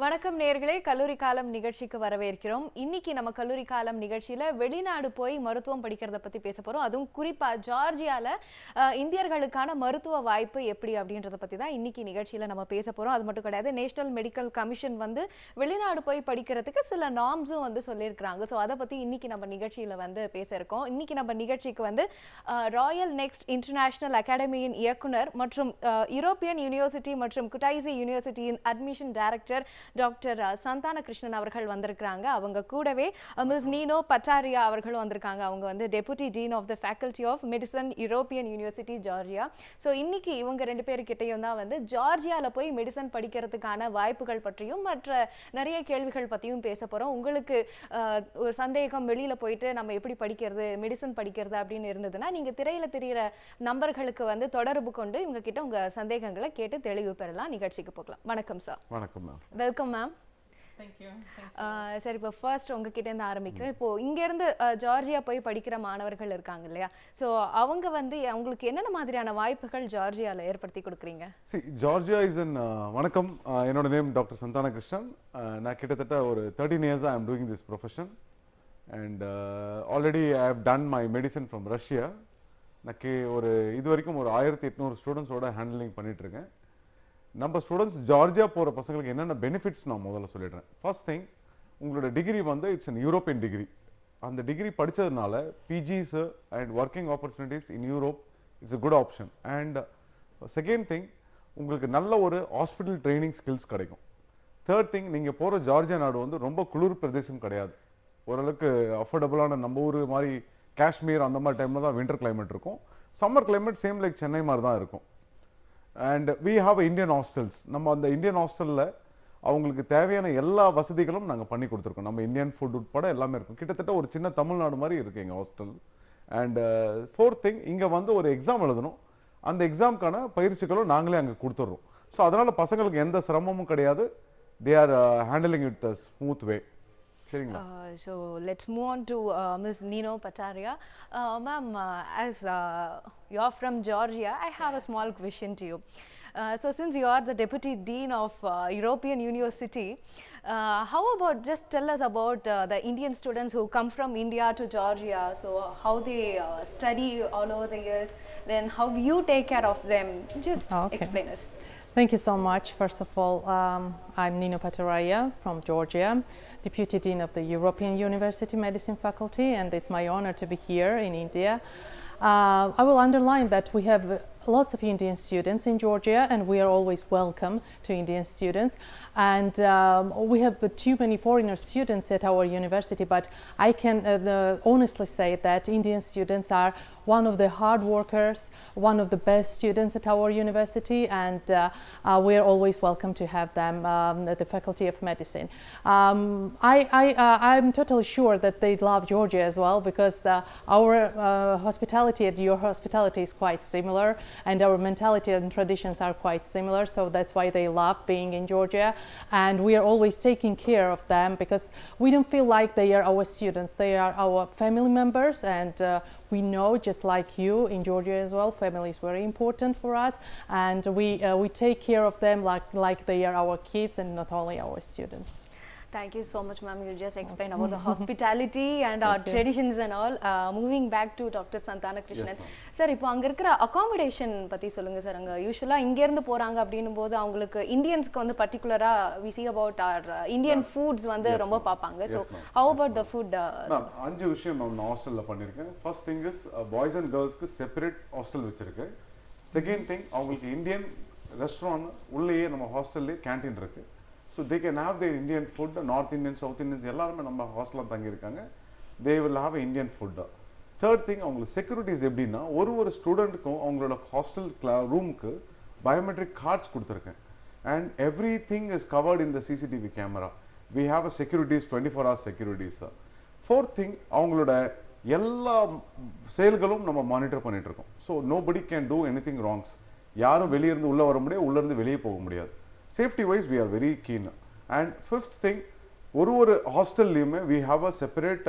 வணக்கம் நேயர்களே, கல்லூரி காலம் நிகழ்ச்சிக்கு வரவேற்கிறோம். இன்னைக்கு நம்ம கல்லூரி காலம் நிகழ்ச்சியில வெளிநாடு போய் மருத்துவம் படிக்கிறத பத்தி பேச போறோம். அதுவும் குறிப்பா ஜார்ஜியால இந்தியர்களுக்கான மருத்துவ வாய்ப்பு எப்படி அப்படின்றத பத்தி தான் இன்னைக்கு நிகழ்ச்சியில நம்ம பேச போறோம். அது மட்டும் கிடையாது, நேஷனல் மெடிக்கல் கமிஷன் வந்து வெளிநாடு போய் படிக்கிறதுக்கு சில நார்ம்ஸும் வந்து சொல்லியிருக்கிறாங்க. ஸோ அதை பத்தி இன்னைக்கு நம்ம நிகழ்ச்சியில வந்து பேச இருக்கோம். இன்னைக்கு நம்ம நிகழ்ச்சிக்கு வந்து ராயல் நெக்ஸ்ட் இன்டர்நேஷனல் அகாடமியின் இயக்குனர் மற்றும் யூரோப்பியன் யூனிவர்சிட்டி மற்றும் குட்டைசி யூனிவர்சிட்டியின் அட்மிஷன் டைரக்டர் டாக்டர் சந்தான கிருஷ்ணன் அவர்கள் வந்திருக்காங்க. அவங்க கூடவே மிஸ் நீனோ பட்டாரியா அவர்களும் வந்திருக்காங்க. அவங்க வந்து deputy dean of the faculty of medicine European university Georgia. So இன்னைக்கு இவங்க ரெண்டு பேருக்கிட்டையும் தான் வந்து ஜார்ஜியாவில் போய் மெடிசன் படிக்கிறதுக்கான வாய்ப்புகள் பற்றியும் மற்ற நிறைய கேள்விகள் பற்றியும் பேச போகிறோம். உங்களுக்கு ஒரு சந்தேகம், வெளியில் போயிட்டு நம்ம எப்படி படிக்கிறது, மெடிசன் படிக்கிறது அப்படின்னு இருந்ததுன்னா நீங்கள் திரையில் தெரிகிற நம்பர்களுக்கு வந்து தொடர்பு கொண்டு இவங்க கிட்ட உங்கள் சந்தேகங்களை கேட்டு தெளிவு பெறலாம். நிகழ்ச்சிக்கு போகலாம். வணக்கம் சார். வணக்கம் மேம். Welcome ma'am. சரி, இப்போ ஃபர்ஸ்ட் உங்ககிட்ட இருந்து ஆரம்பிக்கிறேன். இப்போ இங்கேருந்து ஜார்ஜியா போய் படிக்கிற மாணவர்கள் இருக்காங்க இல்லையா? ஸோ அவங்க வந்து அவங்களுக்கு என்னென்ன மாதிரியான வாய்ப்புகள் ஜார்ஜியாவில் ஏற்படுத்தி கொடுக்குறீங்க? ஜார்ஜியா இஸ் அன் வணக்கம். என்னோட நேம் டாக்டர் சந்தான கிருஷ்ணன். நான் கிட்டத்தட்ட ஒரு 13 years I am doing this profession and already I have done my medicine from Russia. நான் ஒரு இது வரைக்கும் ஒரு 1800 ஸ்டூடெண்ட்ஸோட ஹேண்ட்லிங் பண்ணிகிட்ருக்கேன். நம்ம ஸ்டூடெண்ட்ஸ் ஜார்ஜியா போகிற பசங்களுக்கு என்னென்ன பெனிஃபிட்ஸ் நான் முதல்ல சொல்லிடுறேன். ஃபர்ஸ்ட் திங், உங்களோட டிகிரி வந்து இட்ஸ் அன் யூரோப்பியன் டிகிரி. அந்த டிகிரி படித்ததுனால PGs and working opportunities in Europe it's a good option. And second thing, உங்களுக்கு நல்ல ஒரு ஹாஸ்பிட்டல் ட்ரைனிங் ஸ்கில்ஸ் கிடைக்கும். தேர்ட் திங், நீங்கள் போகிற ஜார்ஜியா நாடு வந்து ரொம்ப குளிர் பிரதேசம் கிடையாது. ஓரளவுக்கு அஃபோர்டபுளான நம்ம ஊர் மாதிரி காஷ்மீர் அந்த மாதிரி டைமில் தான் வின்டர் கிளைமேட் இருக்கும். Summer climate same like Chennai மாதிரி தான் இருக்கும். And we have Indian hostels. நம்ம அந்த இந்தியன் ஹாஸ்டலில் அவங்களுக்கு தேவையான எல்லா வசதிகளும் நாங்கள் பண்ணி கொடுத்துருக்கோம். நம்ம இந்தியன் ஃபுட் உட்பட எல்லாமே இருக்கும். கிட்டத்தட்ட ஒரு சின்ன தமிழ்நாடு மாதிரி இருக்குது எங்கள் ஹாஸ்டல். அண்ட் ஃபோர்த் திங், இங்கே வந்து ஒரு எக்ஸாம் எழுதணும். அந்த எக்ஸாமுக்கான பயிற்சிகளும் நாங்களே அங்கே கொடுத்துட்றோம். ஸோ அதனால் பசங்களுக்கு எந்த சிரமமும் கிடையாது. They are handling it the smooth way. So let's move on to Ms. Nino Pataria. Ma'am, as you're from Georgia, I have a small question to you. So since you are the Deputy Dean of European University, how about just tell us about the Indian students who come from India to Georgia, so how they study all over the years, then how you take care of them, just explain us. Thank you so much. First of all, I'm Nino Pataria from Georgia, Deputy Dean of the European University Medicine Faculty, and it's my honor to be here in India. I will underline that we have lots of Indian students in Georgia, and we are always welcome to Indian students. And we have too many foreigner students at our university, but I can honestly say that Indian students are one of the hard workers, one of the best students at our university, and we are always welcome to have them at the Faculty of Medicine. I'm totally sure that they love Georgia as well, because our hospitality at your hospitality is quite similar, and our mentality and traditions are quite similar, so that's why they love being in Georgia. And we are always taking care of them, because we don't feel like they are our students, they are our family members. And we know, just like you in Georgia as well, family is very important for us, and we take care of them like they are our kids and not only our students. Thank you so much, ma'am. You just explained about the hospitality and our traditions and all. Moving back to Dr. Santana Krishnan. Sir, இப்போ அங்க இருக்கிற accommodation பத்தி சொல்லுங்க sir. அங்க யூசுவலா இங்க இருந்து போறாங்க அப்படினும் போது அவங்களுக்கு இந்தியன்ஸ்க்கு வந்து particular-ஆ we see about our Indian foods வந்து ரொம்ப பாப்பாங்க. So how about the food? Ma'am, 5 விஷயம் நான் ஹாஸ்டல்ல பண்ணிருக்கேன். First thing is boys and girls-க்கு separate hostel வச்சிருக்கேன். Second thing, அவங்களுக்கு இந்தியன் ரெஸ்டாரண்ட் உள்ளேயே நம்ம ஹாஸ்டல்லே கேண்டீன் இருக்கு. So they can have their Indian food. North Indians, South Indians எல்லாருமே நம்ம ஹாஸ்டலில் தங்கியிருக்காங்க. They will have Indian food. Third thing, அவங்களுக்கு செக்யூரிட்டிஸ் எப்படின்னா, ஒரு ஸ்டூடெண்ட்டுக்கும் அவங்களோட ஹாஸ்டல் ரூமுக்கு பயோமெட்ரிக் கார்ட்ஸ் கொடுத்துருக்கேன். And everything is covered in the CCTV camera. We have a securities 24 hours securities. Fourth thing, அவங்களோட எல்லா செயல்களும் நம்ம மானிட்டர் பண்ணிட்டு இருக்கோம். So nobody can do anything wrongs. யாரும் வெளியிருந்து உள்ளே வர முடியாது, உள்ளேருந்து வெளியே போக முடியாது. Safety wise we are very keen. And fifth thing, ஒரு ஹாஸ்டல்லையுமே we have a separate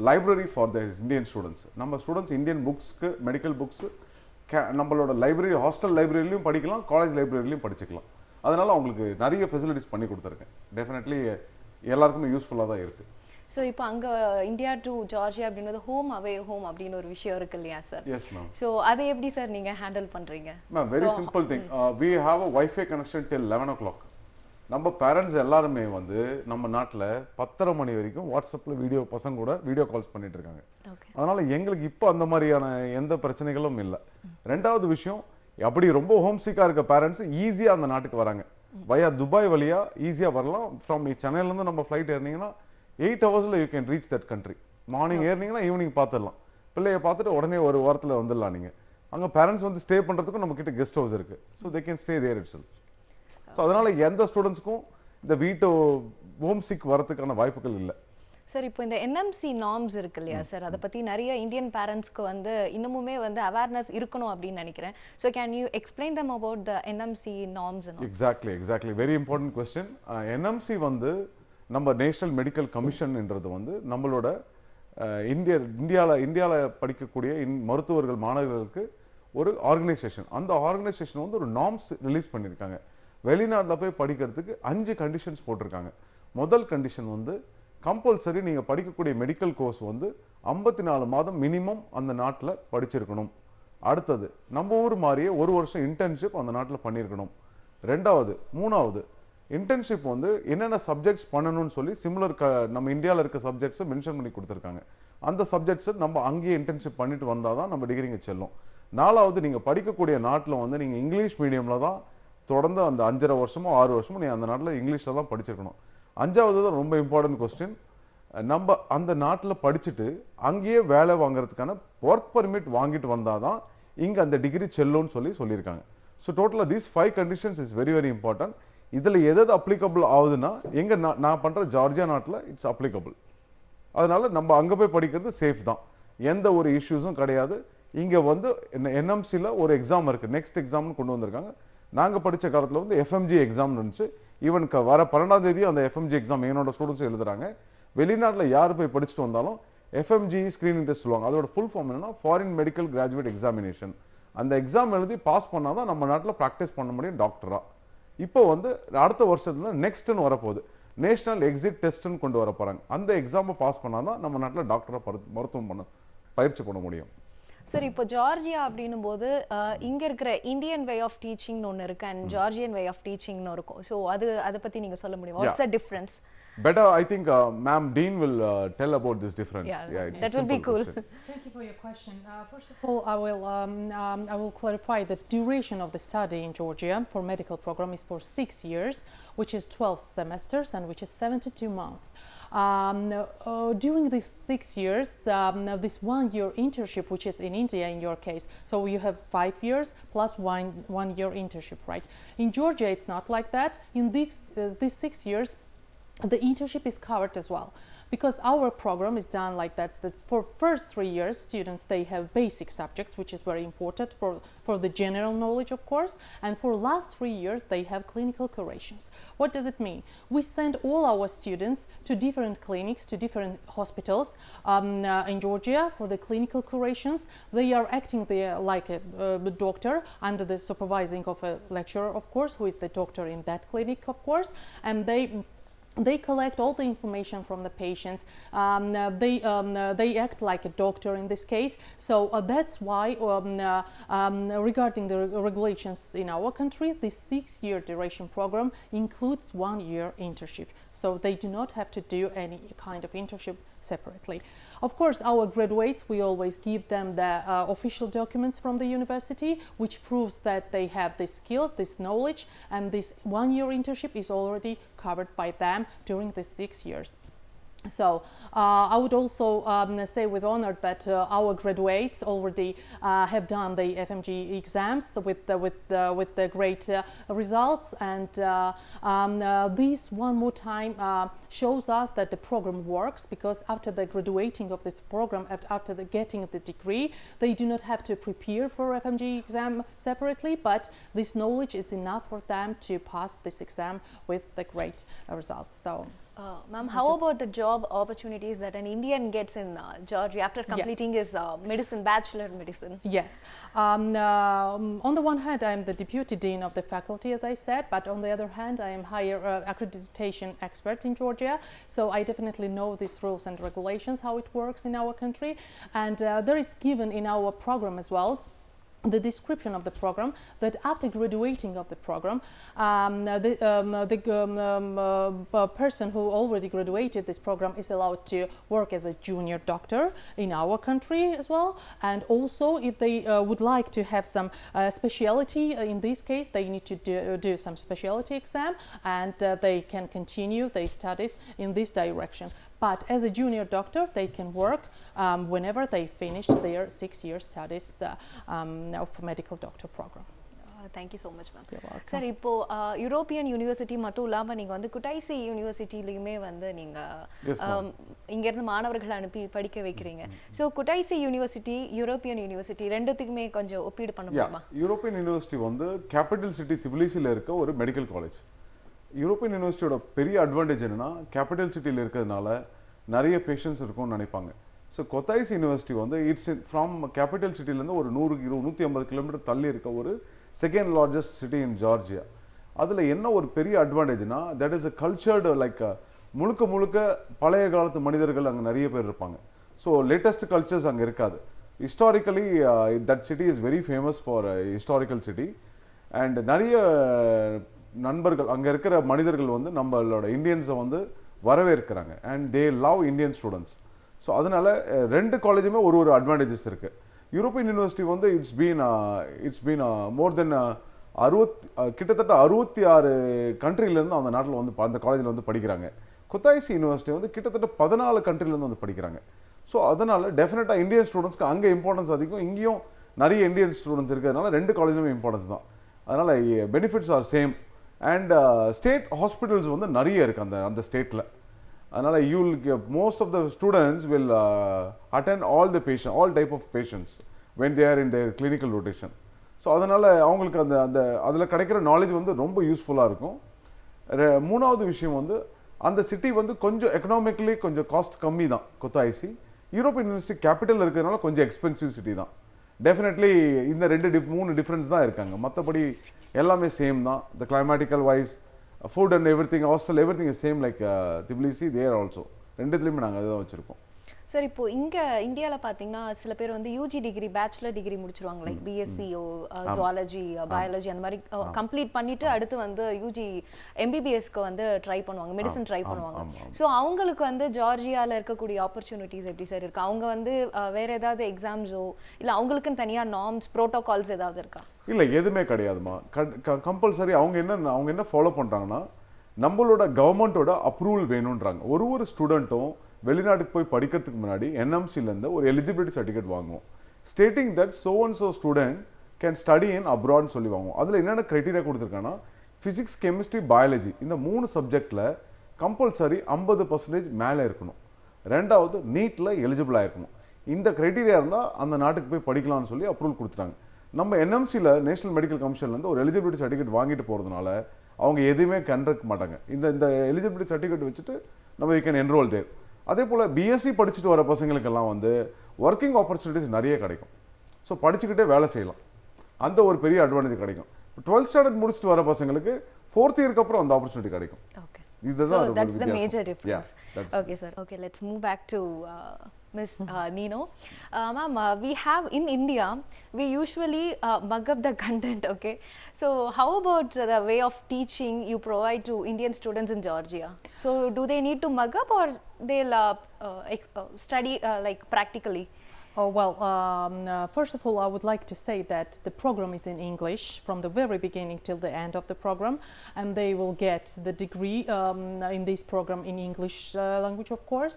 library for the Indian students. நம்ம ஸ்டூடெண்ட்ஸ் இந்தியன் புக்ஸ்க்கு, மெடிக்கல் புக்ஸ் நம்மளோட லைப்ரரி, ஹாஸ்டல் லைப்ரரியிலையும் படிக்கலாம், காலேஜ் லைப்ரரியிலையும் படிச்சுக்கலாம். அதனால அவங்களுக்கு நிறைய ஃபெசிலிட்டிஸ் பண்ணி கொடுத்துருக்கேன். டெஃபினெட்லி எல்லாருக்குமே யூஸ்ஃபுல்லாக தான் இருக்குது. ஸோ இப்போ அங்கே இந்தியா டு ஜார்ஜியா அப்படின்றது ஹோம் அவே ஹோம் அப்படின்னு ஒரு விஷயம் இருக்கு இல்லையா சார்? Yes ma'am. ஸோ அதை எப்படி சார் நீங்கள் ஹேண்டில் பண்ணுறீங்க? Ma'am very simple thing. We have a wifi connection till 11 o'clock. நம்ம பேரண்ட்ஸ் எல்லாருமே வந்து நம்ம நாட்டில் 10:30 மணி வரைக்கும் வாட்ஸ்அப்பில் பசங்க கூட வீடியோ கால்ஸ் பண்ணிட்டு இருக்காங்க. அதனால எங்களுக்கு இப்போ அந்த மாதிரியான எந்த பிரச்சனைகளும் இல்லை. ரெண்டாவது விஷயம், அப்படி ரொம்ப ஹோம் சீக்காக இருக்க பேரண்ட்ஸ் ஈஸியாக அந்த நாட்டுக்கு வராங்க. வயா துபாய் வழியாக ஈஸியாக வரலாம். ஃப்ரம் சென்னையிலேருந்து நம்ம ஃப்ளைட் ஏறினீங்கன்னா 8 hours you can reach that country. Morning ஏறினீங்கன்னா ஈவினிங் பார்த்துடலாம். பிள்ளையை பார்த்துட்டு உடனே ஒரு வாரத்தில் வந்துடலாம். நீங்கள் அங்கே பேரண்ட்ஸ் வந்து ஸ்டே பண்ணுறதுக்கும் நம்ம கிட்ட கெஸ்ட் ஹவுஸ் இருக்குது. So they can stay there itself. So அதனால எந்த ஸ்டூடெண்ட்ஸ்க்கும் இந்த ஹோம் சிக் வரதுக்கான வாய்ப்புகள் இல்லை. சார் இப்போ இந்த என்எம்சி நார்ம்ஸ் இருக்கு இல்லையா சார், அதை பற்றி நிறைய இந்தியன் பேரண்ட்ஸ்க்கு வந்து இன்னமுமே வந்து அவேர்னஸ் இருக்கணும் அப்படின்னு நினைக்கிறேன். So can you explain them about the NMC norms? Exactly very important question. NMC வந்து நம்ம நேஷனல் மெடிக்கல் கமிஷன்ன்றது வந்து நம்மளோட இந்தியாவில் படிக்கக்கூடிய மருத்துவர்கள் மாணவர்களுக்கு ஒரு ஆர்கனைசேஷன். அந்த ஆர்கனைசேஷன் வந்து ஒரு நார்ம்ஸ் ரிலீஸ் பண்ணியிருக்காங்க. வெளிநாட்டில் போய் படிக்கிறதுக்கு 5 கண்டிஷன்ஸ் போட்டிருக்காங்க. முதல் கண்டிஷன் வந்து கம்பல்சரி நீங்கள் படிக்கக்கூடிய மெடிக்கல் கோர்ஸ் வந்து 54 மாதம் மினிமம் அந்த நாட்டில் படிச்சிருக்கணும். அடுத்தது நம்ம ஊர் மாதிரியே 1 வருஷம் இன்டர்ன்ஷிப் அந்த நாட்டில் பண்ணியிருக்கணும். மூணாவது இன்டர்ன்ஷிப் வந்து என்னென்ன சப்ஜெக்ட்ஸ் பண்ணணும்னு சொல்லி சிமிலர் நம்ம இந்தியாவில் இருக்க சப்ஜெக்ட்ஸை மென்ஷன் பண்ணி கொடுத்துருக்காங்க. அந்த சப்ஜெக்ட்ஸை நம்ம அங்கேயே இன்டர்ன்ஷிப் பண்ணிட்டு வந்தால் தான் நம்ம டிகிரிங்க செல்லும். 4வது நீங்கள் படிக்கக்கூடிய நாட்டில் வந்து நீங்கள் இங்கிலீஷ் மீடியமில் தான் தொடர்ந்து அந்த 5.5 வருஷமோ 6 வருஷமோ நீங்கள் அந்த நாட்டில் இங்கிலீஷில் தான் படிச்சிருக்கணும். 5வது தான் ரொம்ப இம்பார்ட்டன்ட் கொஸ்டின். நம்ம அந்த நாட்டில் படிச்சுட்டு அங்கேயே வேலை வாங்குறதுக்கான ஒர்க் பர்மிட் வாங்கிட்டு வந்தால் தான் இங்கே அந்த டிகிரி செல்லும்னு சொல்லியிருக்காங்க. ஸோ டோட்டலாக these 5 conditions is very very important. இதில் எது அப்ளிகபிள் ஆகுதுன்னா நான் பண்ணுற ஜார்ஜியா நாட்டில் இட்ஸ் அப்ளிகபிள். அதனால நம்ம அங்கே போய் படிக்கிறது சேஃப் தான், எந்த ஒரு இஷ்யூஸும் கிடையாது. இங்கே வந்து என்எம்சியில் ஒரு எக்ஸாம் இருக்குது, நெக்ஸ்ட் எக்ஸாம்னு கொண்டு வந்திருக்காங்க. நாங்கள் படித்த காலத்தில் வந்து எஃப்எம்ஜி எக்ஸாம் இருந்துச்சு. ஈவன் வர 12ஆம் தேதி அந்த எஃப்எம்ஜி எக்ஸாம் என்னோட ஸ்டூடெண்ட்ஸ் எழுதுறாங்க. வெளிநாட்டில் யார் போய் படிச்சுட்டு வந்தாலும் எஃப்எம்ஜி ஸ்க்ரீனிங் டெஸ்ட் சொல்லுவாங்க. அதோட ஃபுல் ஃபார்ம் என்னன்னா ஃபாரின் மெடிக்கல் கிராஜுவேட் எக்ஸாமினேஷன். அந்த எக்ஸாம் எழுதி பாஸ் பண்ணால் தான் நம்ம நாட்டில் ப்ராக்டிஸ் பண்ண முடியும் டாக்டராக. இப்போ வந்து அடுத்த வருஷத்துல நெக்ஸ்ட்னு வரப்போகுது, நேஷனல் எக்ஸிட் டெஸ்ட்னு கொண்டு வர போகிறாங்க. அந்த எக்ஸாமை பாஸ் பண்ணால் தான் நம்ம நாட்டில் டாக்டராக மருத்துவம் பயிற்சி பண்ண முடியும். சார் இப்போ ஜார்ஜியா அப்படின்னும் போது இங்கே இருக்கிற இந்தியன் வே ஆஃப் டீச்சிங்னு ஒன்று இருக்கு அண்ட் ஜார்ஜியன் வே ஆஃப் டீச்சிங்னு இருக்கும். ஸோ அதை பற்றி நீங்கள் சொல்ல முடியுமா? What's the difference? Better, I think Ma'am Dean will tell about this difference. Yeah, that will be cool. Thank you for your question. First of all, I will clarify the duration of the study in Georgia for medical program is for 6 years, which is 12 semesters and which is 72 months. During these 6 years, this 1-year internship, which is in India in your case, so you have 5 years plus one year internship, right? In Georgia, it's not like that. In these 6 years, the internship is covered as well, because our program is done like that for first 3 years students they have basic subjects, which is very important for the general knowledge, of course, and for last 3 years they have clinical curations. What does it mean? We send all our students to different clinics, to different hospitals in Georgia for the clinical curations. They are acting there like a doctor under the supervising of a lecturer, of course, who is the doctor in that clinic, of course, and they collect all the information from the patients. They act like a doctor in this case. So that's why regarding the regulations in our country, this 6-year duration program includes 1-year internship. So they do not have to do any kind of internship separately. Of course, our graduates, we always give them the official documents from the university, which proves that they have this skill, this knowledge, and this 1-year internship is already covered by them during the 6 years. So I would also say with honor that our graduates already have done the FMG exams with the great results, and this one more time shows us that the program works, because after the graduating of the program, after the getting the degree, they do not have to prepare for FMG exam separately, but this knowledge is enough for them to pass this exam with the great results. So Ma'am, how about the job opportunities that an Indian gets in Georgia after completing his medicine, bachelor medicine? Yes. On the one hand, I am the Deputy Dean of the faculty, as I said, but on the other hand, I am higher accreditation expert in Georgia. So I definitely know these rules and regulations, how it works in our country. And there is given in our program as well the description of the program that after graduating of the program, the person who already graduated this program is allowed to work as a junior doctor in our country as well. And also, if they would like to have some specialty, in this case, they need to do some specialty exam, and they can continue their studies in this direction. But as a junior doctor, they can work whenever they finish their 6-year studies of medical doctor program. Thank you so much, ma'am. You're welcome. Sir இப்போ European university மட்டும் இல்லாமல் நீங்கள் வந்து குட்டாய்சி யூனிவர்சிட்டிலையுமே வந்து Yes, நீங்கள் இங்கேருந்து மாணவர்களை அனுப்பி படிக்க வைக்கிறீங்க. ஸோ குட்டாய்சி யூனிவர்சிட்டி யூரோப்பியன் யூனிவர்சிட்டி ரெண்டுத்துக்குமே கொஞ்சம் ஒப்பீடு பண்ண முடியுமா? யூரோப்பியன் யூனிவர்சிட்டி வந்து கேபிட்டல் சிட்டி திபிலிசியில் இருக்க ஒரு மெடிக்கல் காலேஜ். யூரோப்பியன் யூனிவர்சிட்டியோட பெரிய அட்வான்டேஜ் என்னன்னா கேபிட்டல் சிட்டியில் இருக்கிறதுனால நிறைய பேஷண்ட்ஸ் இருக்கும்னு நினைப்பாங்க. ஸோ கொத்தாய்ஸ் யூனிவர்சிட்டி வந்து இட்ஸ் ஃப்ரம் கேபிட்டல் சிட்டிலேருந்து ஒரு 150 கிலோமீட்டர் தள்ளி இருக்க ஒரு second largest city in Georgia. அதில் என்ன ஒரு பெரிய அட்வான்டேஜ்னா that is a cultured like முழுக்க பழைய காலத்து மனிதர்கள் அங்கே நிறைய பேர் இருப்பாங்க. ஸோ லேட்டஸ்ட் கல்ச்சர்ஸ் அங்கே இருக்காது. Historically that city is very famous for historical city. And நிறைய நண்பர்கள் அங்கே இருக்கிற மனிதர்கள் வந்து நம்மளோட இந்தியன்ஸை வந்து வரவேற்கிறாங்க. And they love Indian students. So அதனால ரெண்டு காலேஜுமே ஒரு அட்வான்டேஜஸ் இருக்குது. யூரோப்பியன் யூனிவர்சிட்டி வந்து இட்ஸ் பீன் மோர் தென் கிட்டத்தட்ட 66 கண்ட்ரிலேருந்து அந்த நாட்டில் வந்து அந்த காலேஜில் வந்து படிக்கிறாங்க. கொத்தாய்சி யூனிவர்சிட்டி வந்து கிட்டத்தட்ட 14 கண்ட்ரிலேருந்து வந்து படிக்கிறாங்க. ஸோ அதனால் டெஃபினட்டாக இந்தியன் ஸ்டூடெண்ட்ஸ்க்கு அங்கே இம்பார்ட்டன்ஸ் அதிகம், இங்கேயும் நிறைய இந்தியன் ஸ்டூடெண்ட்ஸ் இருக்கிறதுனால ரெண்டு காலேஜுமே இம்பார்ட்டன்ஸ் தான். அதனால் benefits are same. And state hospitals வந்து நிறைய இருக்குது அந்த ஸ்டேட்டில். அதனால் most of the students will attend all type of patients when they are in their clinical rotation. So அதனால் அவங்களுக்கு அந்த அதில் கிடைக்கிற நாலேஜ் வந்து ரொம்ப யூஸ்ஃபுல்லாக இருக்கும். மூணாவது விஷயம் வந்து அந்த சிட்டி வந்து கொஞ்சம் எக்கனாமிக்கலி கொஞ்சம் காஸ்ட் கம்மி தான் கொத்தாய்சி. யூரோப்பியன் யூனிவர்சிட்டி கேபிட்டல் இருக்கிறதுனால கொஞ்சம் எக்ஸ்பென்சிவ் சிட்டி தான். டெஃபினெட்லி இந்த 3 டிஃப்ரென்ஸ் தான் இருக்காங்க. மற்றபடி எல்லாமே சேம் தான். The climatical wise food and everything hostel everything is same like Tbilisi there also. ரெண்டுத்துலேயுமே நாங்கள் அதுதான் வச்சுருக்கோம். சார் இப்போ இங்கே இந்தியாவில் பார்த்தீங்கன்னா சில பேர் வந்து யூஜி டிகிரி பேச்சுலர் டிகிரி முடிச்சிருவாங்க, லைக் பிஎஸ்சிஓ ஜுவாலஜி பயாலஜி அந்த மாதிரி கம்ப்ளீட் பண்ணிட்டு அடுத்து வந்து யூஜி எம்பிபிஎஸ்க்கு வந்து ட்ரை பண்ணுவாங்க, மெடிசன் ட்ரை பண்ணுவாங்க. ஸோ அவங்களுக்கு வந்து ஜார்ஜியாவில் இருக்கக்கூடிய ஆப்பர்ச்சுனிட்டிஸ் எப்படி சார் இருக்கு? அவங்க வந்து வேற ஏதாவது எக்ஸாம்ஸோ இல்லை அவங்களுக்குன்னு தனியாக நார்ம்ஸ் ப்ரோட்டோகால்ஸ் ஏதாவது இருக்கா? இல்லை, எதுவுமே கிடையாதுமா. கம்பல்சரி அவங்க என்ன ஃபாலோ பண்ணுறாங்கன்னா நம்மளோட கவர்மெண்ட்டோட அப்ரூவல் வேணுன்றாங்க. ஒரு ஸ்டூடெண்ட்டும் வெளிநாட்டுக்கு போய் படிக்கிறதுக்கு முன்னாடி என்எம்சிலேருந்து ஒரு எலிஜிபிலிட்டி சர்டிஃபிகேட் வாங்குவோம். Stating that so and so student can study in அப்ராட்னு சொல்லி வாங்குவோம். அதில் என்னென்ன க்ரைட்டீரியா கொடுத்துருக்காங்கன்னா ஃபிசிக்ஸ், கெமிஸ்ட்ரி, பயாலஜி இந்த 3 சப்ஜெக்டில் கம்பல்சரி 50% மேலே இருக்கணும். ரெண்டாவது நீட்டில் எலிஜிபிளாக இருக்கணும். இந்த க்ரைட்டீரியா இருந்தால் அந்த நாட்டுக்கு போய் படிக்கலாம்னு சொல்லி அப்ரூவல் கொடுத்துட்டாங்க. நம்ம என்எம்சியில் நேஷனல் மெடிக்கல் கமிஷன்லேருந்து ஒரு எலிஜிபிலிட்டி சர்டிஃபிகேட் வாங்கிட்டு போகிறதுனால அவங்க எதுவுமே கண்டிருக்க மாட்டாங்க. இந்த எலிஜிபிலிட்டி சர்டிஃபிகேட் வச்சுட்டு நம்ம வி கேன் என்ரோல் தேர். அதே போல் பிஎஸ்சி படிச்சுட்டு வர பசங்களுக்கெல்லாம் வந்து ஒர்க்கிங் ஆப்பர்ச்சுனிட்டிஸ் நிறைய கிடைக்கும். ஸோ படிச்சுக்கிட்டே வேலை செய்யலாம். அந்த ஒரு பெரிய அட்வான்டேஜ் கிடைக்கும். 12th ஸ்டாண்டர்ட் முடிச்சுட்டு வர பசங்களுக்கு 4th இயருக்கு அப்புறம் அந்த ஆப்பர்ச்சுனிட்டி கிடைக்கும். So that's the major difference. Okay, sir. Okay, let's move back to Ms. Nino. Ma'am, we have in India, we usually mug up the content, okay? So how about the way of teaching you provide to Indian students in Georgia? So do they need to mug up or they'll study like practically? Oh, well, first of all, I would like to say that the program is in English from the very beginning till the end of the program, and they will get the degree in this program in English language, of course.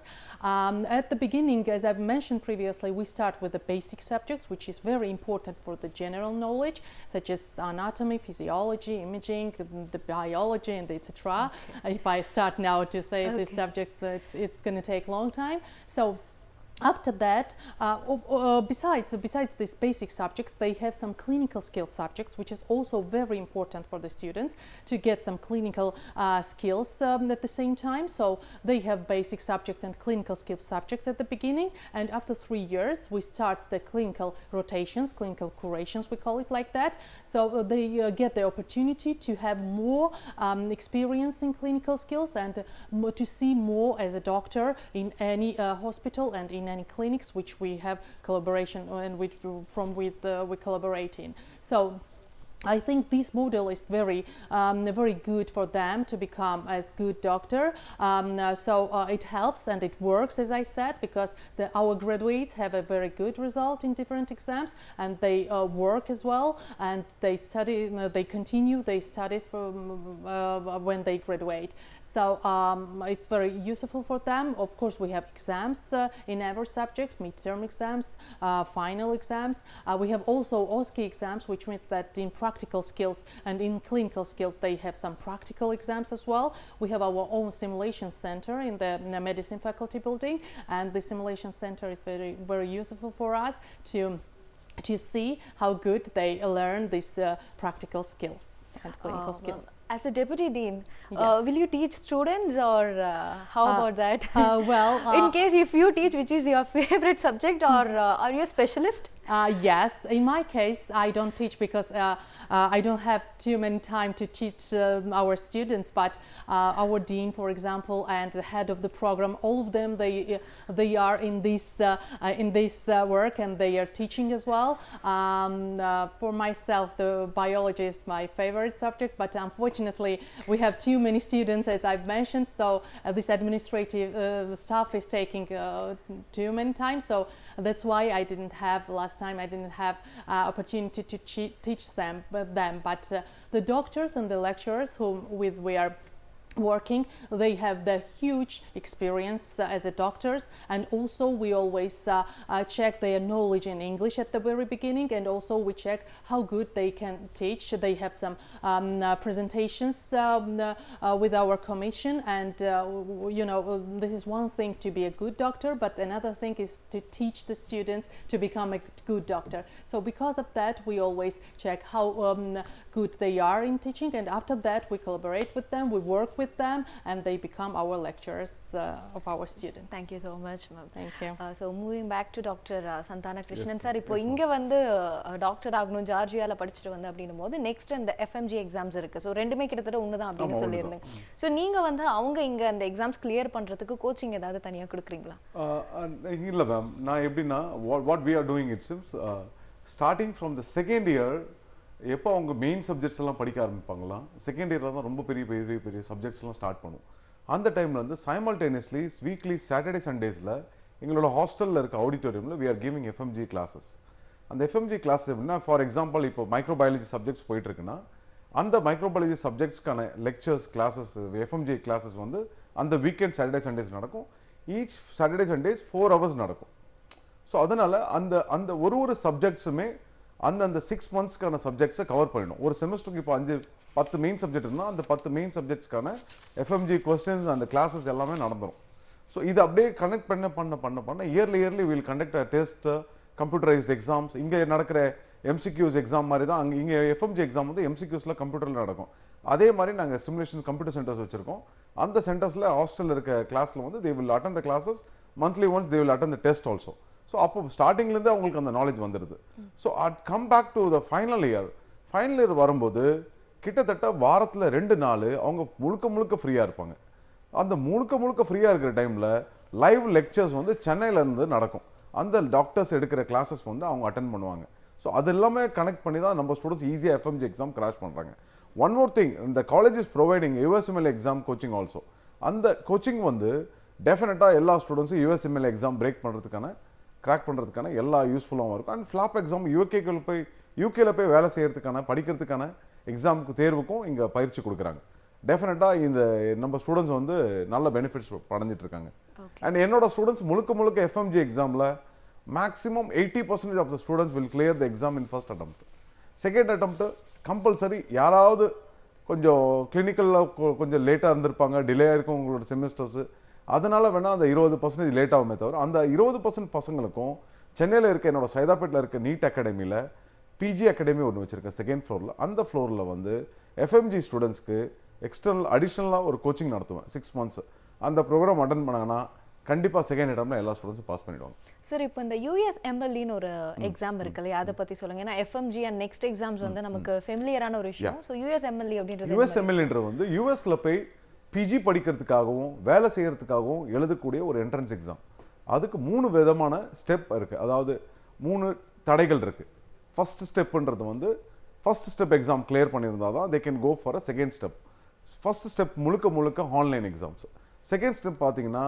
At the beginning, as I've mentioned previously, we start with the basic subjects, which is very important for the general knowledge, such as anatomy, physiology, imaging, the biology, and etc. If I start now to say these subjects, it's going to take a long time. So After that, besides these basic subjects, they have some clinical skills subjects, which is also very important for the students to get some clinical skills at the same time. So they have basic subjects and clinical skills subjects at the beginning, and after 3 years we start the clinical rotations, clinical curations, we call it like that. So they get the opportunity to have more experience in clinical skills and to see more as a doctor in any hospital and in any clinics which we have collaboration and we collaborate in. So I think this model is very good for them to become as good doctor. It helps and it works, as I said, because our graduates have a very good result in different exams, and they work as well, and they study. They continue their studies from when they graduate. So it's very useful for them. Of course, we have exams in every subject, midterm exams, final exams. We have also OSCE exams, which means that in practical skills and in clinical skills, they have some practical exams as well. We have our own simulation center in the medicine faculty building, and the simulation center is very useful for us to see how good they learn these practical skills and clinical skills. As a deputy dean, Yes. will you teach students, or how about that? Well, in case if you teach, which is your favorite subject, or are you a specialist? Yes, in my case, I don't teach because I don't have too many time to teach our students. But our dean, for example, and the head of the program, all of them, they are in this work, and they are teaching as well. For myself, the biology is my favorite subject, but unfortunately, we have too many students, as I've mentioned. So this administrative staff is taking too many times. So that's why I didn't have last time. I didn't have opportunity to teach them. But the doctors and the lecturers whom we are working, they have the huge experience as a doctors, and also we always check their knowledge in English at the very beginning, and also we check how good they can teach. They have some presentations with our commission, and this is one thing to be a good doctor, but another thing is to teach the students to become a good doctor. So because of that, we always check how good they are in teaching, and after that we collaborate with them, we work with them, and they become our lecturers of our students. Thank you so much, ma'am. Thank you. So moving back to Dr. Santana Krishnan Yes, sir, இப்போ yes, இங்க வந்து doctor ஆகணும் ஜார்ஜியால படிச்சுட்டு வந்து அப்படின்னும் போது next அந்த FMG exams இருக்கு. ஸோ ரெண்டுமே கிட்டத்தட்ட ஒண்ணுதான் அப்படின்னு ஆமா, சொல்லியிருந்தேன். ஸோ நீங்க வந்து அவங்க இங்க அந்த எக்ஸாம்ஸ் கிளியர் பண்றதுக்கு கோச்சிங் ஏதாவது தனியா கொடுக்குறீங்களா? இல்லை மேம், நான் எப்படின்னா what we are doing it since starting from the second year எப்போ அவங்க மெயின் சப்ஜெக்ட்ஸ் எல்லாம் படிக்க ஆரம்பிப்பாங்களாம், செகண்ட் இயரில் தான் ரொம்ப பெரிய பெரிய பெரிய சப்ஜெக்ட்ஸ்லாம் ஸ்டார்ட் பண்ணும். அந்த டைமில் வந்து சைமல்டேனியஸ்லி வீக்லி சாட்டர்டே சண்டேஸில் எங்களோட ஹாஸ்டலில் இருக்க ஆடிட்டோரியமில் we are giving FMG classes. அந்த எஃப்எம்ஜி கிளாஸ் எப்படின்னா, ஃபார் எக்ஸாம்பிள் இப்போ மைக்ரோபயாலஜி சப்ஜெக்ட்ஸ் போயிட்டுருக்குன்னா அந்த மைக்ரோபயாலஜி சப்ஜெக்ட்ஸ்க்கான லெக்சர்ஸ் கிளாஸஸ் எஃப்எம்ஜி கிளாஸஸ் வந்து அந்த வீக்கெண்ட் சாட்டர்டே சண்டேஸ் நடக்கும். ஈச் சாட்டர்டே சண்டேஸ் 4 hours நடக்கும். ஸோ அதனால் அந்த ஒரு சப்ஜெக்ட்ஸுமே அந்த 6 monthsக்கான சப்ஜெக்ட்ஸை கவர் பண்ணிடும். ஒரு செமஸ்டருக்கு இப்போ 10 மெயின் சப்ஜெக்ட் இருந்தால் அந்த 10 மெயின் சப்ஜெக்ட்ஸ்க்கான எஃப்எம்ஜி கொஸ்டின்ஸ் அந்த கிளாஸஸ் எல்லாமே நடந்துடும். ஸோ இது அப்படியே கனெக்ட் பண்ண early will conduct a test, computerised exams. இங்கே நடக்கிற MCQs எக்ஸாம் மாதிரி தான் இங்கே எஃப்எம்ஜி எக்ஸாம் வந்து MCQஸில் கம்ப்யூட்டரில் நடக்கும். அதே மாதிரி நாங்கள் சிமுலேஷன் கம்ப்யூட்டர் சென்டர்ஸ் வச்சுருக்கோம். அந்த சென்டர்ஸில் ஹாஸ்டலில் இருக்க கிளாஸில் வந்து they will attend the classes monthly once, they will attend the test also. So அப்போ ஸ்டார்டிங்லேருந்து அவங்களுக்கு அந்த நாலேஜ் வந்துடுது. So come back to the final year வரும்போது கிட்டத்தட்ட வாரத்தில் 2 நாள் அவங்க முழுக்க ஃப்ரீயாக இருப்பாங்க. அந்த முழுக்க ஃப்ரீயாக இருக்கிற டைமில் லைவ் லெக்சர்ஸ் வந்து சென்னையிலேருந்து நடக்கும். அந்த டாக்டர்ஸ் எடுக்கிற கிளாஸஸ் வந்து அவங்க அட்டன் பண்ணுவாங்க. ஸோ அது எல்லாமே கனெக்ட் பண்ணி தான் நம்ம ஸ்டூடெண்ட்ஸ் ஈஸியாக எஃப்எம்ஜி எக்ஸாம் கிராஷ் பண்ணுறாங்க. ஒன் மோர் திங், இந்த college is providing USMLE exam coaching also. அந்த கோச்சிங் வந்து டெஃபினட்டாக எல்லா ஸ்டூடெண்ட்ஸும் USMLE எக்ஸாம் கிராக் பண்ணுறதுக்கான எல்லா யூஸ்ஃபுல்லாகவும் இருக்கும். அண்ட் ஃப்ளாப் எக்ஸாம் யூகேல போய் வேலை செய்யறதுக்கான படிக்கிறதுக்கான எக்ஸாமுக்கு தேர்வுக்கும் இங்கே பயிற்சி கொடுக்குறாங்க. டெஃபினட்டாக இந்த நம்ம ஸ்டூடெண்ட்ஸ் வந்து நல்ல பெனிஃபிட்ஸ் அடைஞ்சிட்டு இருக்காங்க. அண்ட் என்னோட ஸ்டூடெண்ட்ஸ் முழுக்க எஃப்எம்ஜி எக்ஸாமில் maximum 80% of the students will clear the exam in first attempt. Second attempt compulsory யாராவது கொஞ்சம் கிளினிக்கலில் கொஞ்சம் லேட்டாக இருந்திருப்பாங்க, டிலே ஆயிருக்கும் உங்களோட செமிஸ்டர்ஸு, அதனால் வேணால் அந்த 20% லேட் ஆகுமே தவிர அந்த 20% பசங்களுக்கும் சென்னையில் இருக்க என்னோட சைதாப்பேட்டில் இருக்க நீட் அகாடமியில் பிஜி அகாடமி ஒன்று வச்சுருக்கேன் செகண்ட் ஃப்ளோரில். அந்த ஃப்ளோரில் வந்து எஃப்எம்ஜி ஸ்டூடெண்ட்ஸ்க்கு எக்ஸ்டர்னல் அடிஷ்னலாக ஒரு கோச்சிங் நடத்துவேன் 6 months. அந்த ப்ரோக்ராம் அட்டன் பண்ணாங்கன்னா கண்டிப்பாக செகண்ட் அட்டம்ல எல்லா ஸ்டூடெண்ட்ஸும் பாஸ் பண்ணிடுவாங்க. சார் இப்போ இந்த யூஎஸ்எம்எல்இன்னு ஒரு எக்ஸாம் இருக்கு இல்லையா, அதை பற்றி சொல்லுங்க. ஏன்னா எஃப்எம்ஜி அண்ட் நெக்ஸ்ட் எக்ஸாம்ஸ் வந்து நமக்கு ஃபெமிலியரான ஒரு விஷயம். ஸோ யூஎஸ்எம்எல்இ அப்படின்றது யூஎஸ்எம்எல்இன்றது வந்து யூஎஸ்ல போய் பிஜி படிக்கிறதுக்காகவும் வேலை செய்யறதுக்காகவும் எழுதக்கூடிய ஒரு என்ட்ரன்ஸ் எக்ஸாம். அதுக்கு 3 விதமான ஸ்டெப் இருக்குது, அதாவது 3 தடைகள் இருக்குது. ஃபர்ஸ்ட் ஸ்டெப்புன்றது வந்து ஃபர்ஸ்ட் ஸ்டெப் எக்ஸாம் கிளியர் பண்ணியிருந்தால் தான் they can go for a second step. First step முழுக்க ஆன்லைன் எக்ஸாம்ஸ். செகண்ட் ஸ்டெப் பார்த்தீங்கன்னா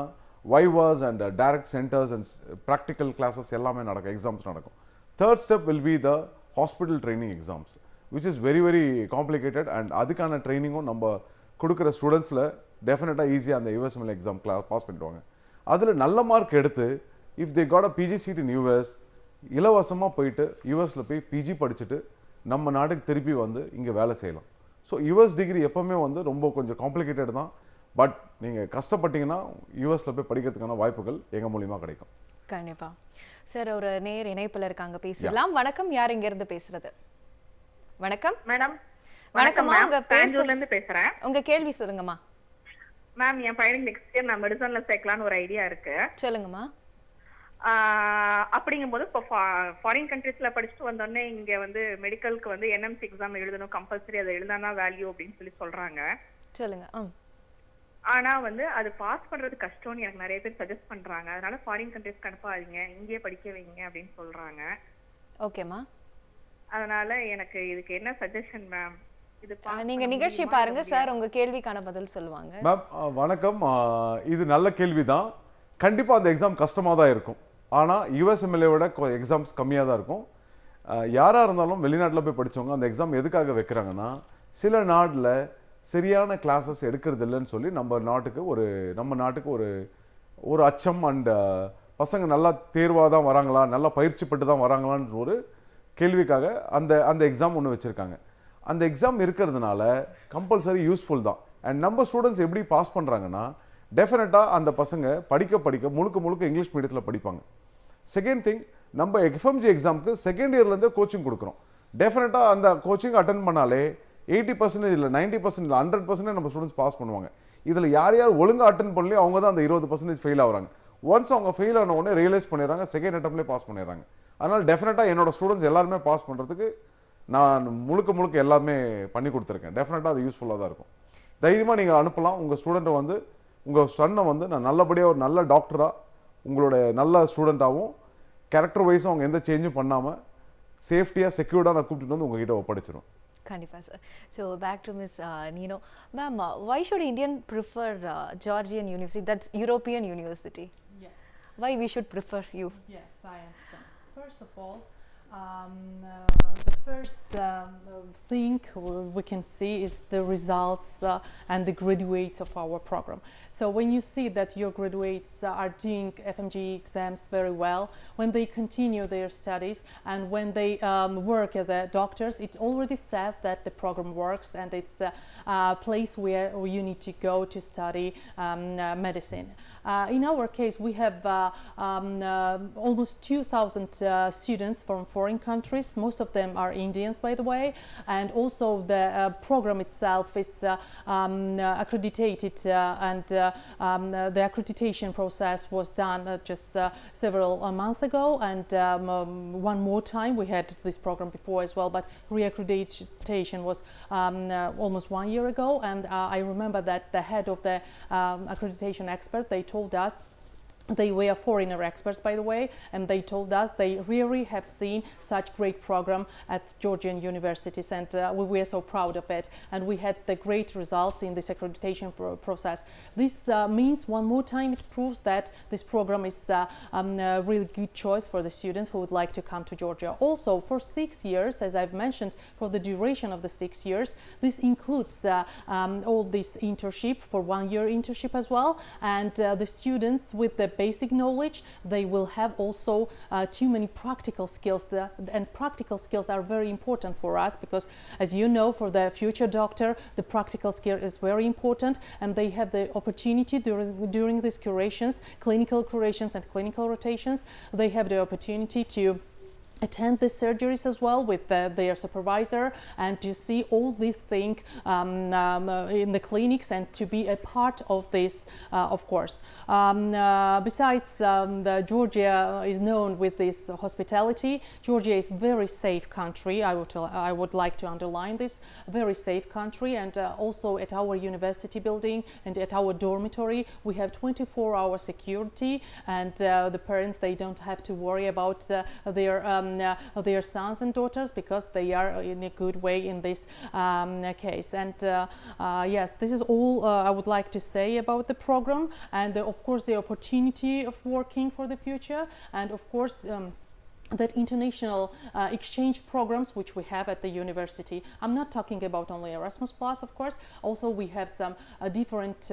vivas and direct centres and practical classes எல்லாமே நடக்கும், எக்ஸாம்ஸ் நடக்கும். Third step will be the hospital training exams which is very complicated. And அதுக்கான ட்ரைனிங்கும் நம்ம கொடுக்குற ஸ்டூடெண்ட்ஸில் டெஃபினட்டாக ஈஸியாக அந்த யூஎஸ்எம்எல் எக்ஸாம் பாஸ் பண்ணிடுவாங்க. அதில் நல்ல மார்க் எடுத்து if they got a PG seat in US, இலவசமாக போயிட்டு யூஎஸில் போய் பிஜி படிச்சுட்டு நம்ம நாட்டுக்கு திருப்பி வந்து இங்கே வேலை செய்யலாம். ஸோ யூஎஸ் டிகிரி எப்போவுமே வந்து ரொம்ப கொஞ்சம் காம்ப்ளிகேட்டட் தான். பட் நீங்கள் கஷ்டப்பட்டீங்கன்னா யூஎஸில் போய் படிக்கிறதுக்கான வாய்ப்புகள் எங்கள் மூலியமாக கிடைக்கும். கண்டிப்பா. சார் ஒரு நேர் இணைப்பில் இருக்காங்க, பேசலாம். வணக்கம், யார் இங்கேருந்து பேசுறது? வணக்கம் மேடம். வணக்கம்மா, உங்க பெங்களூர்ல இருந்து பேசுறேன். உங்க கேள்வி சொல்லுங்கம்மா. மேம், என் பையனுக்கு நெக்ஸ்ட் இயர் நான் மெடிசன்ல சேர்க்கலாம்னு ஒரு ஐடியா இருக்கு. சொல்லுங்கம்மா. அப்படிங்கும்போது இப்போ ஃபாரின் கண்ட்ரீஸ்ல படிச்சுட்டு வந்தோடனே இங்க வந்து மெடிக்கலுக்கு வந்து என்எம்சி எக்ஸாம் எழுதணும், கம்பல்சரி அதை எழுதானா வேல்யூ அப்படின்னு சொல்றாங்க. சொல்லுங்க. ஆனா வந்து அது பாஸ் பண்றது கஷ்டம்னு எனக்கு நிறைய பேர் சஜஸ்ட் பண்றாங்க. அதனால ஃபாரின் கண்ட்ரீஸ்க்கு அனுப்பாதீங்க, இங்கேயே படிக்க வைங்க அப்படின்னு சொல்றாங்க. ஓகேம்மா. அதனால எனக்கு இதுக்கு என்ன சஜஷன் மேம்? நீங்க நிகழ்ச்சி பாருங்க சார், உங்க கேள்விக்கான பதில் சொல்லுவாங்க. மேம் வணக்கம். இது நல்ல கேள்வி தான். கண்டிப்பாக அந்த எக்ஸாம் கஷ்டமாக தான் இருக்கும். ஆனால் யூஎஸ்எம்எல்ஏவோட எக்ஸாம்ஸ் கம்மியாக தான் இருக்கும். யாராக இருந்தாலும் வெளிநாட்டில் போய் படித்தவங்க அந்த எக்ஸாம் எதுக்காக வைக்கிறாங்கன்னா, சில நாட்டில் சரியான கிளாஸஸ் எடுக்கிறது இல்லைன்னு சொல்லி நம்ம நாட்டுக்கு ஒரு அச்சம் அண்ட் பசங்க நல்லா தேர்வாக தான் வராங்களா, நல்லா பயிற்சி பட்டு தான் வராங்களான்ற ஒரு கேள்விக்காக அந்த எக்ஸாம் ஒன்று வச்சுருக்காங்க. அந்த எக்ஸாம் இருக்கிறதுனால கம்பல்சரி யூஸ்ஃபுல் தான். அண்ட் நம்ம ஸ்டூடெண்ட்ஸ் எப்படி பாஸ் பண்ணுறாங்கன்னா, டெஃபினட்டாக அந்த பசங்க படிக்க முழுக்க இங்கிலீஷ் மீடியத்தில் படிப்பாங்க. செகண்ட் திங், நம்ம எஃப்எம்ஜி எக்ஸாமுக்கு செகண்ட் இயர்லேருந்தே கோச்சிங் கொடுக்குறோம். டெஃபினட்டாக அந்த கோச்சிங் அட்டன் பண்ணாலே 80% இல்லை 90% இல்லை 100% நம்ம ஸ்டூடெண்ட்ஸ் பாஸ் பண்ணுவாங்க. இதில் யார் ஒழுங்காக அட்டன் பண்ணலையோ அவங்க தான் அந்த 20% ஃபெயில் ஆகுறாங்க. ஒன்ஸ் அவங்க ஃபெயில் ஆன உடனே ரியலைஸ் பண்ணிடுறாங்க, செகண்ட் அட்டம்ப்லேயே பாஸ் பண்ணிடுறாங்க. அதனால் டெஃபினட்டாக என்னோட ஸ்டூடெண்ட்ஸ் எல்லாருமே பாஸ் பண்ணுறதுக்கு நான் முழுக்க எல்லாமே பண்ணி கொடுத்துருக்கேன். டெஃபினட்டாக அது யூஸ்ஃபுல்லாக தான் இருக்கும். தைரியமாக நீங்கள் அனுப்பலாம். உங்கள் ஸ்டூடெண்ட்டை வந்து உங்கள் சன்னை வந்து நான் நல்லபடியாக ஒரு நல்ல டாக்டராக, உங்களோட நல்ல ஸ்டூடெண்ட்டாகவும், கேரக்டர் வைஸும் அவங்க எந்த சேஞ்சும் பண்ணாமல் சேஃப்டியாக செக்யூர்டாக நான் கூப்பிட்டு வந்து உங்ககிட்ட ஒப்படைச்சிருவேன். கண்டிப்பா sir. So back to miss Nino ma'am, why should Indian prefer Georgian University, that's European University? Yes. Why we should prefer you? Yes, I understand. First of all, the first thing we can see is the results and the graduates of our program. So when you see that your graduates are doing FMG exams very well, when they continue their studies and when they work as doctors, it already says that the program works and it's a place where you need to go to study medicine. In our case, we have almost 2,000 students from foreign countries. Most of them are Indians, by the way, and also the program itself is accredited and the accreditation process was done just several months ago, and one more time we had this program before as well, but re-accreditation was almost 1 year ago, and I remember that the head of the accreditation expert, they told us, they were foreigner experts, by the way, and they told us they really have seen such great program at Georgian universities, and we were so proud of it, and we had the great results in this accreditation process. This means one more time it proves that this program is a really good choice for the students who would like to come to Georgia. Also, for 6 years, as I've mentioned, for the duration of the 6 years, this includes all this internship for 1 year internship as well, and the students with the basic knowledge, they will have also too many practical skills. And practical skills are very important for us because, as you know, for the future doctor, the practical skill is very important, and they have the opportunity during these curations, clinical curations and clinical rotations, they have the opportunity to attend the surgeries as well with their supervisor, and to see all these things in the clinics, and to be a part of this, of course. Besides, Georgia is known with this hospitality. Georgia is a very safe country. I would like to underline this, very safe country. And also at our university building and at our dormitory, we have 24-hour security, and the parents, they don't have to worry about their sons and daughters, because they are in a good way in this case. And yes, this is all I would like to say about the program, and of course the opportunity of working for the future, and of course that international exchange programs which we have at the university. I'm not talking about only Erasmus Plus, of course. Also, we have some different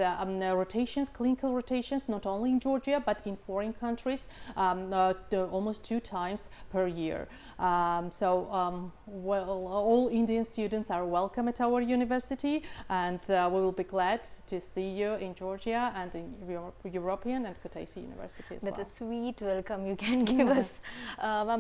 rotations, clinical rotations, not only in Georgia but in foreign countries, almost 2 times per year. Well, all Indian students are welcome at our university, and we will be glad to see you in Georgia and in European and Kutaisi University as well. That's a sweet welcome you can give us.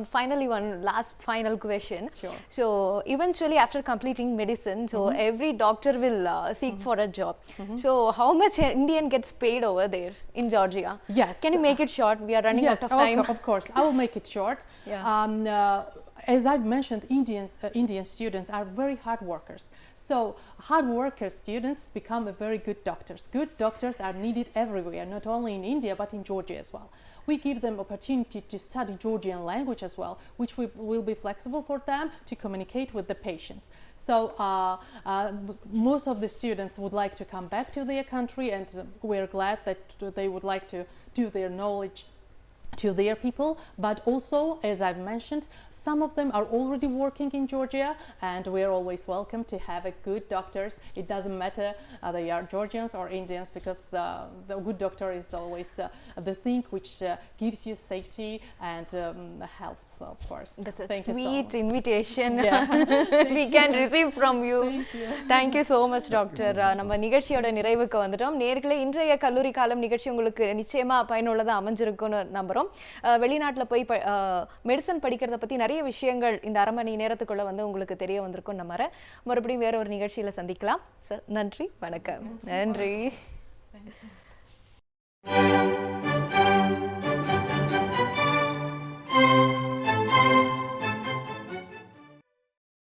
Finally, one last final question. Sure. So eventually, after completing medicine, so every doctor will seek for a job. So how much Indian gets paid over there in Georgia? Yes. Can you make it short? We are running out of time. Of course, I will make it short. Yeah. As I've mentioned, Indian students are very hard workers. So hard worker students become a very good doctors. Good doctors are needed everywhere, not only in India but in Georgia as well. We give them opportunity to study Georgian language as well, which will be flexible for them to communicate with the patients. So most of the students would like to come back to their country, and we're glad that they would like to do their knowledge to their people. But also, as I've mentioned, some of them are already working in Georgia, and we're always welcome to have a good doctors. It doesn't matter they are Georgians or Indians, because the good doctor is always the thing which gives you safety and health, of course. That's a Thank you so sweet much. invitation Yeah. we can receive from you. Thank you. Thank you so much, doctor. நம்ம நிகழ்ச்சியோட நிறைவுக்கு வந்துட்டோம். நேர்களே, இன்றைய கல்லூரி காலம் நிகழ்ச்சி உங்களுக்கு நிச்சயமா பயனுள்ளதா அமைஞ்சிருக்கும்னு நம்புறோம். வெளிநாட்டுல போய் மெடிசன் படிக்கிறத பத்தி நிறைய விஷயங்கள் இந்த அரை மணி நேரத்துக்குள்ள வந்து உங்களுக்கு தெரிய வந்திருக்கும் நம்புறேன். மறுபடியும் வேற ஒரு நிகழ்ச்சியில சந்திக்கலாம். நன்றி, வணக்கம். நன்றி.